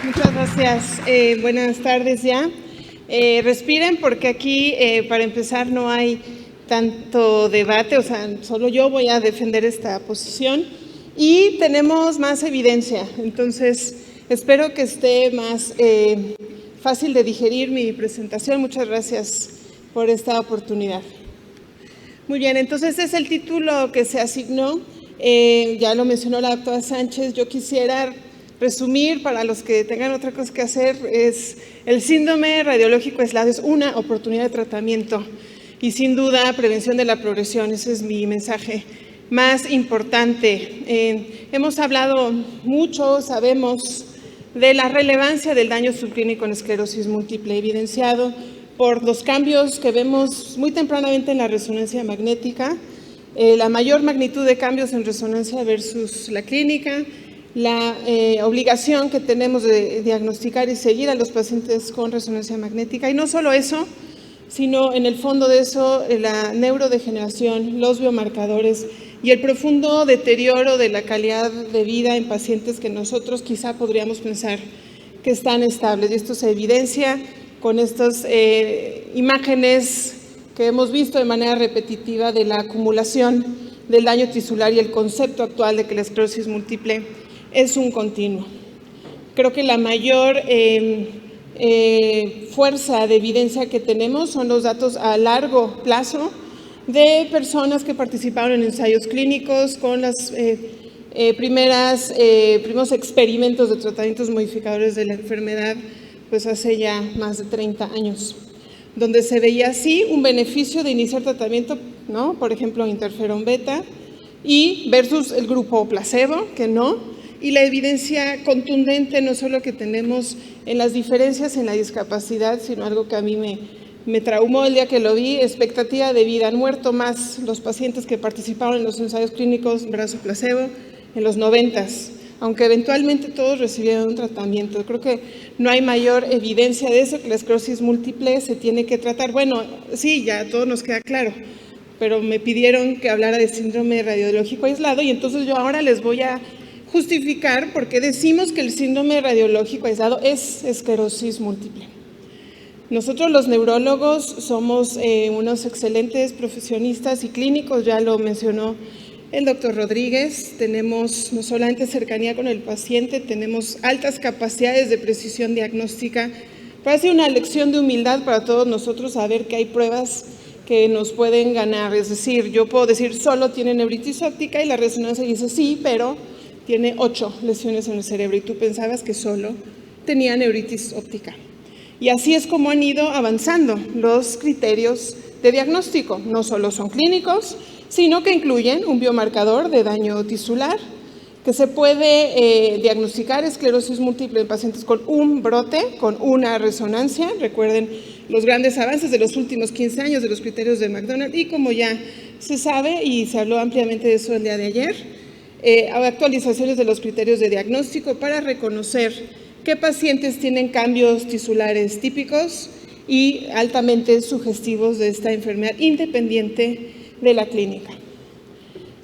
Muchas gracias. Buenas tardes ya. Respiren porque aquí, para empezar, no hay tanto debate, o sea, solo yo voy a defender esta posición y tenemos más evidencia. Entonces, espero que esté más fácil de digerir mi presentación. Muchas gracias por esta oportunidad. Muy bien, entonces este es el título que se asignó. Ya lo mencionó la doctora Sánchez. Yo quisiera resumir, para los que tengan otra cosa que hacer, es el síndrome radiológico aislado es una oportunidad de tratamiento y sin duda prevención de la progresión. Ese es mi mensaje más importante. Hemos hablado mucho, sabemos de la relevancia del daño subclínico en esclerosis múltiple, evidenciado por los cambios que vemos muy tempranamente en la resonancia magnética, la mayor magnitud de cambios en resonancia versus la clínica, la obligación que tenemos de diagnosticar y seguir a los pacientes con resonancia magnética. Y no solo eso, sino en el fondo de eso, la neurodegeneración, los biomarcadores y el profundo deterioro de la calidad de vida en pacientes que nosotros quizá podríamos pensar que están estables. Y esto se evidencia con estas imágenes que hemos visto de manera repetitiva de la acumulación del daño tisular y el concepto actual de que la esclerosis múltiple es un continuo. Creo que la mayor fuerza de evidencia que tenemos son los datos a largo plazo de personas que participaron en ensayos clínicos con las primeros experimentos de tratamientos modificadores de la enfermedad, pues hace ya más de 30 años, donde se veía así un beneficio de iniciar tratamiento, ¿no? Por ejemplo, interferón beta, y versus el grupo placebo, que no. Y la evidencia contundente no solo que tenemos en las diferencias en la discapacidad, sino algo que a mí me traumó el día que lo vi: expectativa de vida. Han muerto más los pacientes que participaron en los ensayos clínicos brazo placebo en los 90s, aunque eventualmente todos recibieron un tratamiento. Creo que no hay mayor evidencia de eso, que la esclerosis múltiple se tiene que tratar. Bueno, sí, ya todo nos queda claro, pero me pidieron que hablara de síndrome radiológico aislado y entonces yo ahora les voy a justificar por qué decimos que el síndrome radiológico aislado es esclerosis múltiple. Nosotros los neurólogos somos unos excelentes profesionistas y clínicos, ya lo mencionó el doctor Rodríguez. Tenemos no solamente cercanía con el paciente, tenemos altas capacidades de precisión diagnóstica. Parece una lección de humildad para todos nosotros saber que hay pruebas que nos pueden ganar. Es decir, yo puedo decir solo tiene neuritis óptica y la resonancia dice sí, pero tiene 8 lesiones en el cerebro y tú pensabas que solo tenía neuritis óptica. Y así es como han ido avanzando los criterios de diagnóstico. No solo son clínicos, sino que incluyen un biomarcador de daño tisular, que se puede diagnosticar esclerosis múltiple en pacientes con un brote, con una resonancia. Recuerden los grandes avances de los últimos 15 años de los criterios de McDonald, y como ya se sabe y se habló ampliamente de eso el día de ayer, actualizaciones de los criterios de diagnóstico para reconocer qué pacientes tienen cambios tisulares típicos y altamente sugestivos de esta enfermedad, independiente de la clínica.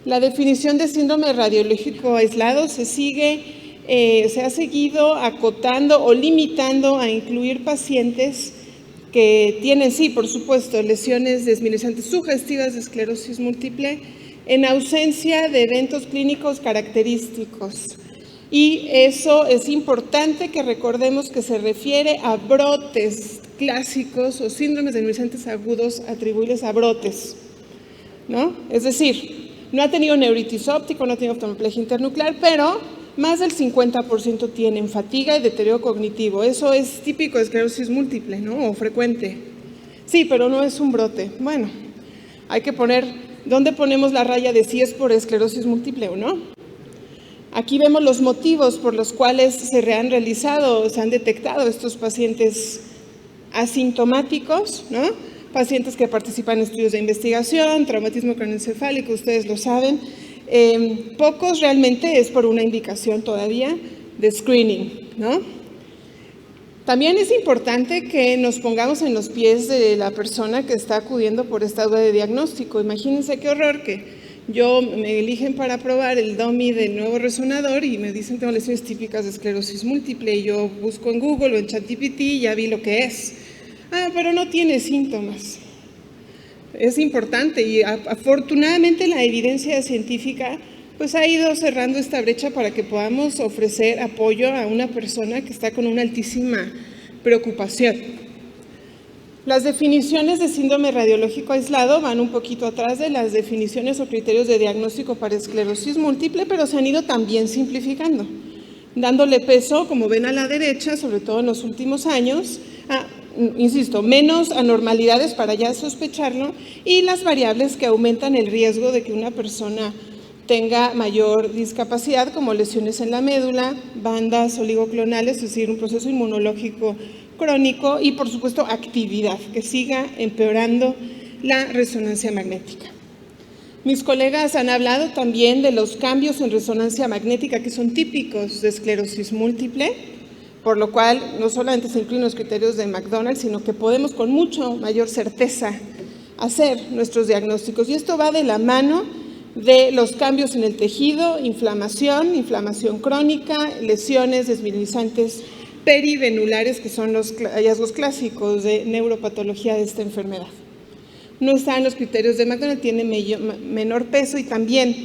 La definición de síndrome radiológico aislado se ha seguido acotando o limitando a incluir pacientes que tienen, sí, por supuesto, lesiones desminimizantes sugestivas de esclerosis múltiple en ausencia de eventos clínicos característicos. Y eso es importante que recordemos que se refiere a brotes clásicos o síndromes desminimizantes agudos atribuibles a brotes, ¿no? Es decir, no ha tenido neuritis óptica, no ha tenido oftalmoplegia internuclear, pero más del 50% tienen fatiga y deterioro cognitivo. Eso es típico de esclerosis múltiple, ¿no? O frecuente. Sí, pero no es un brote. Bueno, hay que poner, ¿dónde ponemos la raya de si es por esclerosis múltiple o no? Aquí vemos los motivos por los cuales se han realizado, se han detectado estos pacientes asintomáticos, ¿no? Pacientes que participan en estudios de investigación, traumatismo craneoencefálico, ustedes lo saben. Pocos realmente es por una indicación todavía de screening, ¿no? También es importante que nos pongamos en los pies de la persona que está acudiendo por esta duda de diagnóstico. Imagínense qué horror que Yo me eligen para probar el dummy del nuevo resonador y me dicen tengo lesiones típicas de esclerosis múltiple y yo busco en Google o en ChatGPT y ya vi lo que es. Pero no tiene síntomas. Es importante y afortunadamente la evidencia científica pues ha ido cerrando esta brecha para que podamos ofrecer apoyo a una persona que está con una altísima preocupación. Las definiciones de síndrome radiológico aislado van un poquito atrás de las definiciones o criterios de diagnóstico para esclerosis múltiple, pero se han ido también simplificando, dándole peso, como ven a la derecha, sobre todo en los últimos años, insisto, menos anormalidades para ya sospecharlo y las variables que aumentan el riesgo de que una persona tenga mayor discapacidad, como lesiones en la médula, bandas oligoclonales, es decir, un proceso inmunológico crónico y, por supuesto, actividad, que siga empeorando la resonancia magnética. Mis colegas han hablado también de los cambios en resonancia magnética que son típicos de esclerosis múltiple, por lo cual no solamente se incluyen los criterios de McDonald, sino que podemos con mucho mayor certeza hacer nuestros diagnósticos. Y esto va de la mano de los cambios en el tejido, inflamación crónica, lesiones desmineralizantes perivenulares, que son los hallazgos clásicos de neuropatología de esta enfermedad. No están los criterios de McDonald, tiene menor peso y también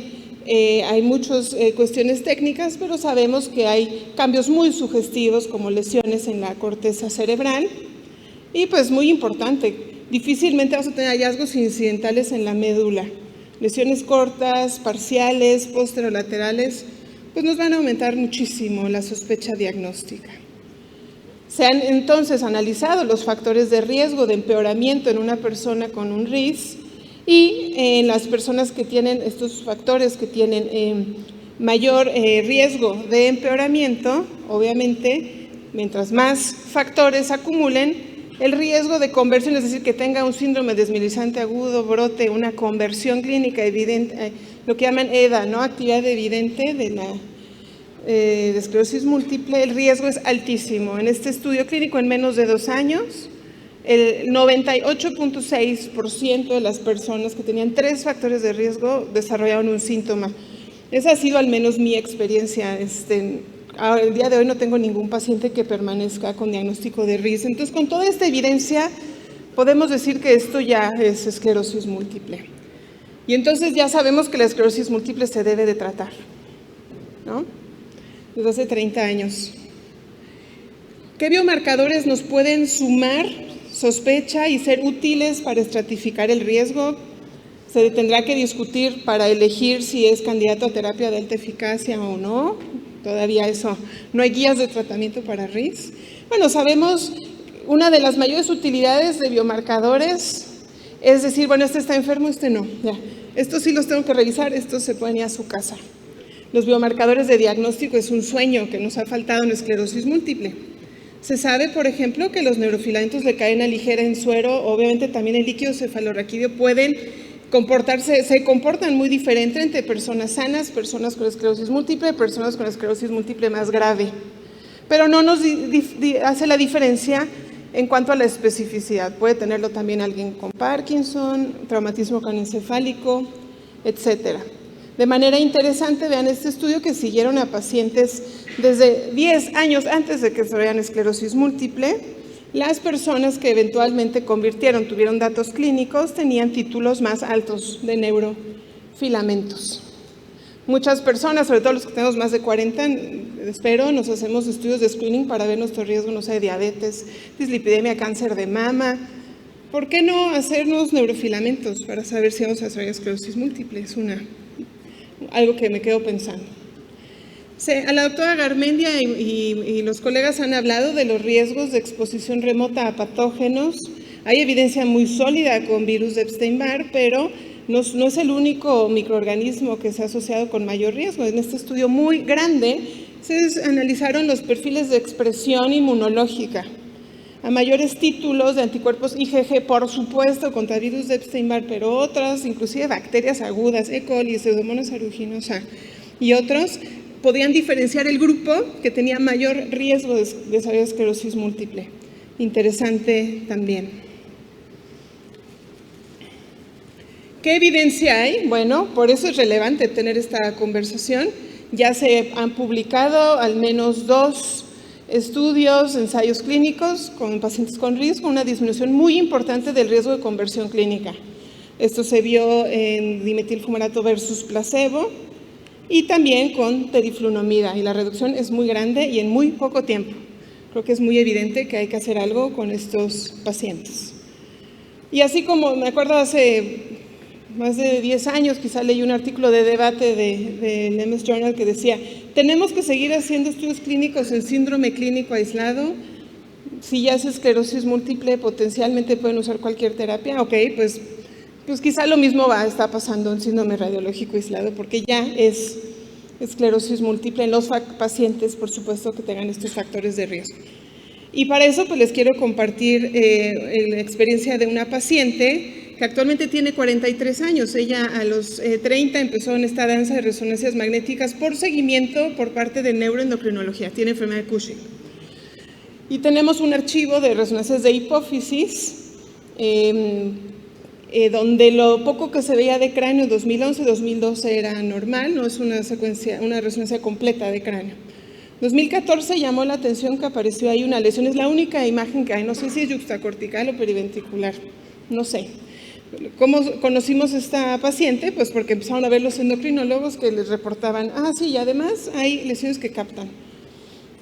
hay muchas cuestiones técnicas, pero sabemos que hay cambios muy sugestivos como lesiones en la corteza cerebral y pues muy importante, difícilmente vamos a tener hallazgos incidentales en la médula. Lesiones cortas, parciales, posterolaterales, pues nos van a aumentar muchísimo la sospecha diagnóstica. Se han entonces analizado los factores de riesgo de empeoramiento en una persona con un RIS y en las personas que tienen estos factores que tienen mayor riesgo de empeoramiento, obviamente, mientras más factores acumulen, el riesgo de conversión, es decir, que tenga un síndrome desmineralizante agudo, brote, una conversión clínica evidente, lo que llaman EDA, ¿no? Actividad evidente de la de esclerosis múltiple, el riesgo es altísimo. En este estudio clínico, en menos de 2 años, el 98.6% de las personas que tenían 3 factores de riesgo desarrollaron un síntoma. Esa ha sido al menos mi experiencia. El día de hoy no tengo ningún paciente que permanezca con diagnóstico de RIS. Entonces, con toda esta evidencia, podemos decir que esto ya es esclerosis múltiple. Y entonces ya sabemos que la esclerosis múltiple se debe de tratar, ¿no? Desde hace 30 años. ¿Qué biomarcadores nos pueden sumar sospecha y ser útiles para estratificar el riesgo? Se tendrá que discutir para elegir si es candidato a terapia de alta eficacia o no. Todavía eso, no hay guías de tratamiento para RIS. Bueno, sabemos una de las mayores utilidades de biomarcadores es decir, bueno, este está enfermo, este no. Ya. Estos sí los tengo que revisar, estos se pueden ir a su casa. Los biomarcadores de diagnóstico es un sueño que nos ha faltado en esclerosis múltiple. Se sabe, por ejemplo, que los neurofilamentos de cadena ligera en suero, obviamente también el líquido cefalorraquídeo, se comportan muy diferente entre personas sanas, personas con esclerosis múltiple, personas con esclerosis múltiple más grave. Pero no nos hace la diferencia en cuanto a la especificidad. Puede tenerlo también alguien con Parkinson, traumatismo craneoencefálico, etcétera. De manera interesante, vean este estudio que siguieron a pacientes desde 10 años antes de que desarrollaran esclerosis múltiple. Las personas que eventualmente tuvieron datos clínicos, tenían títulos más altos de neurofilamentos. Muchas personas, sobre todo los que tenemos más de 40, nos hacemos estudios de screening para ver nuestro riesgo, no sé, diabetes, dislipidemia, cáncer de mama. ¿Por qué no hacernos neurofilamentos para saber si vamos a desarrollar esclerosis múltiple? Es algo que me quedo pensando. A la doctora Garmendia y los colegas han hablado de los riesgos de exposición remota a patógenos. Hay evidencia muy sólida con virus de Epstein-Barr, pero no es el único microorganismo que se ha asociado con mayor riesgo. En este estudio muy grande se analizaron los perfiles de expresión inmunológica a mayores títulos de anticuerpos IgG, por supuesto, contra virus de Epstein-Barr, pero otras, inclusive bacterias agudas, E. coli, Pseudomonas aeruginosa y otros, podían diferenciar el grupo que tenía mayor riesgo de desarrollar esclerosis múltiple. Interesante también. ¿Qué evidencia hay? Bueno, por eso es relevante tener esta conversación. Ya se han publicado al menos 2 estudios, ensayos clínicos con pacientes con riesgo, una disminución muy importante del riesgo de conversión clínica. Esto se vio en dimetilfumarato versus placebo y también con teriflunomida, y la reducción es muy grande y en muy poco tiempo. Creo que es muy evidente que hay que hacer algo con estos pacientes. Y así como me acuerdo hace más de 10 años, quizá leí un artículo de debate del MS Journal que decía, tenemos que seguir haciendo estudios clínicos en síndrome clínico aislado. Si ya es esclerosis múltiple, potencialmente pueden usar cualquier terapia. Ok, pues quizá lo mismo está pasando en síndrome radiológico aislado, porque ya es esclerosis múltiple en los pacientes, por supuesto, que tengan estos factores de riesgo. Y para eso pues les quiero compartir la experiencia de una paciente que actualmente tiene 43 años. Ella a los 30 empezó en esta danza de resonancias magnéticas por seguimiento por parte de neuroendocrinología. Tiene enfermedad de Cushing. Y tenemos un archivo de resonancias de hipófisis, donde lo poco que se veía de cráneo en 2011-2012 era normal, no es una resonancia completa de cráneo. 2014 llamó la atención que apareció ahí una lesión, es la única imagen que hay, no sé si es yuxtacortical o periventricular, no sé. ¿Cómo conocimos a esta paciente? Pues porque empezaron a ver los endocrinólogos que les reportaban, sí, y además hay lesiones que captan,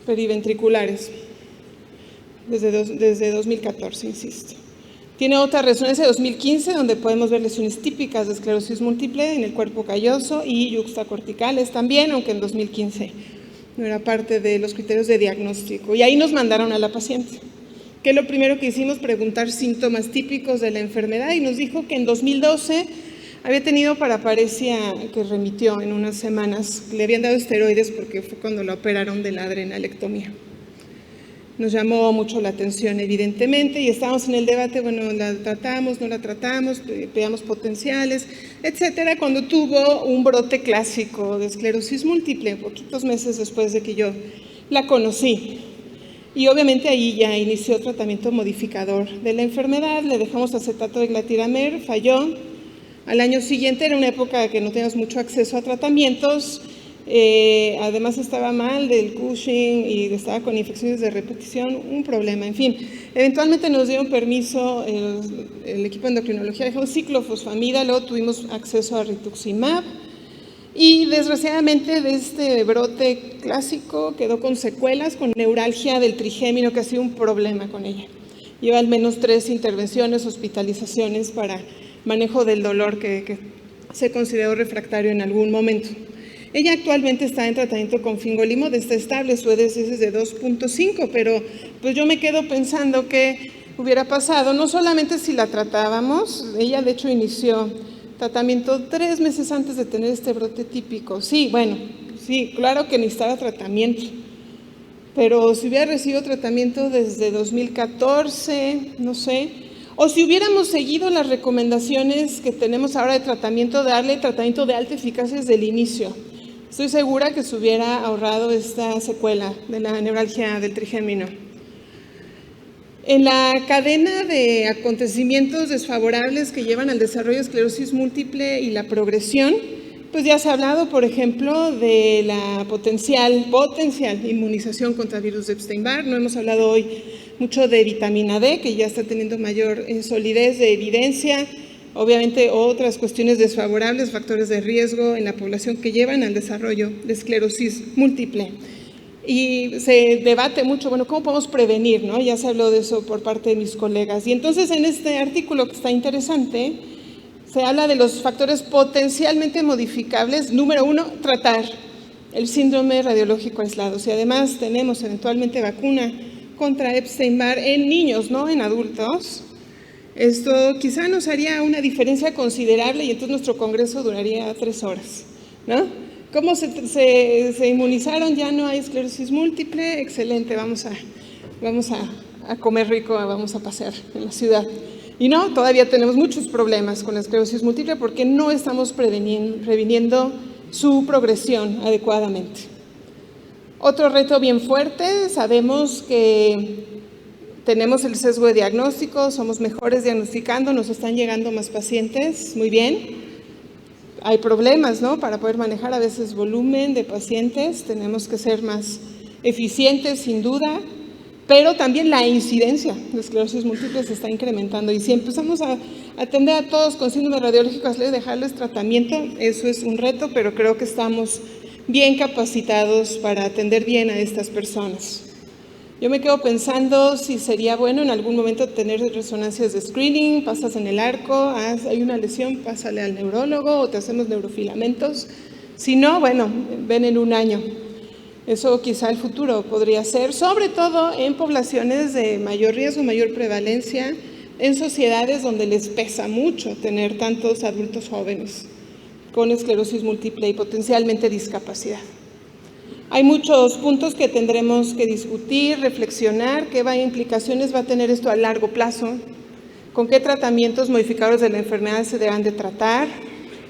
periventriculares, desde 2014, insisto. Tiene otra resonancia de 2015, donde podemos ver lesiones típicas de esclerosis múltiple en el cuerpo calloso y yuxtacorticales también, aunque en 2015 no era parte de los criterios de diagnóstico. Y ahí nos mandaron a la paciente, que lo primero que hicimos, preguntar síntomas típicos de la enfermedad, y nos dijo que en 2012 había tenido paraparesia que remitió en unas semanas. Le habían dado esteroides porque fue cuando la operaron de la adrenalectomía. Nos llamó mucho la atención, evidentemente, y estábamos en el debate, bueno, ¿la tratamos, no la tratamos? Veamos potenciales, etcétera, cuando tuvo un brote clásico de esclerosis múltiple, poquitos meses después de que yo la conocí. Y obviamente ahí ya inició tratamiento modificador de la enfermedad, le dejamos acetato de glatiramir, falló. Al año siguiente, era una época que no teníamos mucho acceso a tratamientos, además estaba mal del Cushing y estaba con infecciones de repetición, un problema, en fin. Eventualmente nos dieron permiso el equipo de endocrinología, dejó ciclofosfamida, luego tuvimos acceso a rituximab, y desgraciadamente de este brote clásico quedó con secuelas, con neuralgia del trigémino, que ha sido un problema con ella. Lleva al menos 3 intervenciones, hospitalizaciones para manejo del dolor que se consideró refractario en algún momento. Ella actualmente está en tratamiento con fingolimod, está estable, su EDS es de 2.5, pero pues yo me quedo pensando qué hubiera pasado, no solamente si la tratábamos, ella de hecho inició tratamiento 3 meses antes de tener este brote típico. Sí, bueno, sí, claro que necesitaba tratamiento, pero si hubiera recibido tratamiento desde 2014, no sé, o si hubiéramos seguido las recomendaciones que tenemos ahora de tratamiento, darle tratamiento de alta eficacia desde el inicio, estoy segura que se hubiera ahorrado esta secuela de la neuralgia del trigémino. En la cadena de acontecimientos desfavorables que llevan al desarrollo de esclerosis múltiple y la progresión, pues ya se ha hablado, por ejemplo, de la potencial inmunización contra virus de Epstein-Barr. No hemos hablado hoy mucho de vitamina D, que ya está teniendo mayor solidez de evidencia. Obviamente otras cuestiones desfavorables, factores de riesgo en la población que llevan al desarrollo de esclerosis múltiple. Y se debate mucho, bueno, ¿cómo podemos prevenir? ¿No? Ya se habló de eso por parte de mis colegas. Y entonces en este artículo que está interesante, se habla de los factores potencialmente modificables. Número 1, tratar el síndrome radiológico aislado. Si además tenemos eventualmente vacuna contra Epstein-Barr en niños, no en adultos, esto quizá nos haría una diferencia considerable y entonces nuestro congreso duraría 3 horas, ¿no? ¿Cómo se inmunizaron? Ya no hay esclerosis múltiple, excelente, vamos a comer rico, vamos a pasear en la ciudad. Y no, todavía tenemos muchos problemas con la esclerosis múltiple porque no estamos previniendo su progresión adecuadamente. Otro reto bien fuerte, sabemos que Tenemos el sesgo de diagnóstico, somos mejores diagnosticando, nos están llegando más pacientes, muy bien. Hay problemas, ¿no? Para poder manejar a veces volumen de pacientes, tenemos que ser más eficientes, sin duda, pero también la incidencia de esclerosis múltiple se está incrementando. Y si empezamos a atender a todos con síndrome radiológico, dejarles tratamiento, eso es un reto, pero creo que estamos bien capacitados para atender bien a estas personas. Yo me quedo pensando si sería bueno en algún momento tener resonancias de screening, pasas en el arco, hay una lesión, pásale al neurólogo o te hacemos neurofilamentos. Si no, bueno, ven en un año. Eso quizá el futuro podría ser, sobre todo en poblaciones de mayor riesgo, mayor prevalencia, en sociedades donde les pesa mucho tener tantos adultos jóvenes con esclerosis múltiple y potencialmente discapacidad. Hay muchos puntos que tendremos que discutir, reflexionar, qué implicaciones va a tener esto a largo plazo, con qué tratamientos modificadores de la enfermedad se deberán de tratar,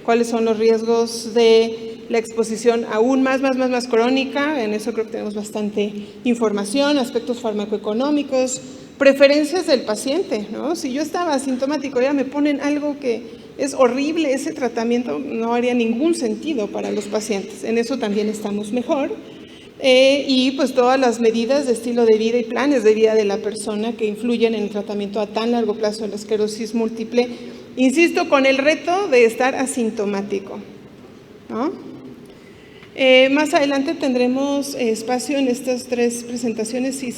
cuáles son los riesgos de la exposición aún más crónica. En eso creo que tenemos bastante información, aspectos farmacoeconómicos, preferencias del paciente, ¿no? Si yo estaba asintomático y ya me ponen algo que es horrible, ese tratamiento no haría ningún sentido para los pacientes. En eso también estamos mejor. Y pues todas las medidas de estilo de vida y planes de vida de la persona que influyen en el tratamiento a tan largo plazo de la esclerosis múltiple, insisto, con el reto de estar asintomático, ¿no? Más adelante tendremos espacio en estas 3 presentaciones, si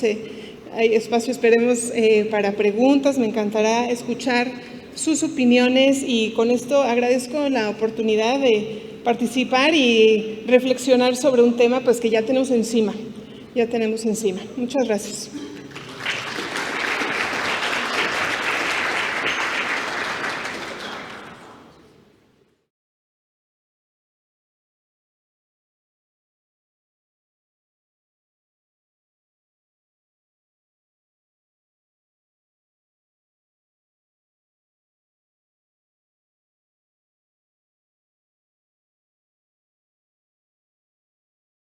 hay espacio, esperemos, para preguntas. Me encantará escuchar sus opiniones y con esto agradezco la oportunidad de participar y reflexionar sobre un tema pues que ya tenemos encima. Muchas gracias.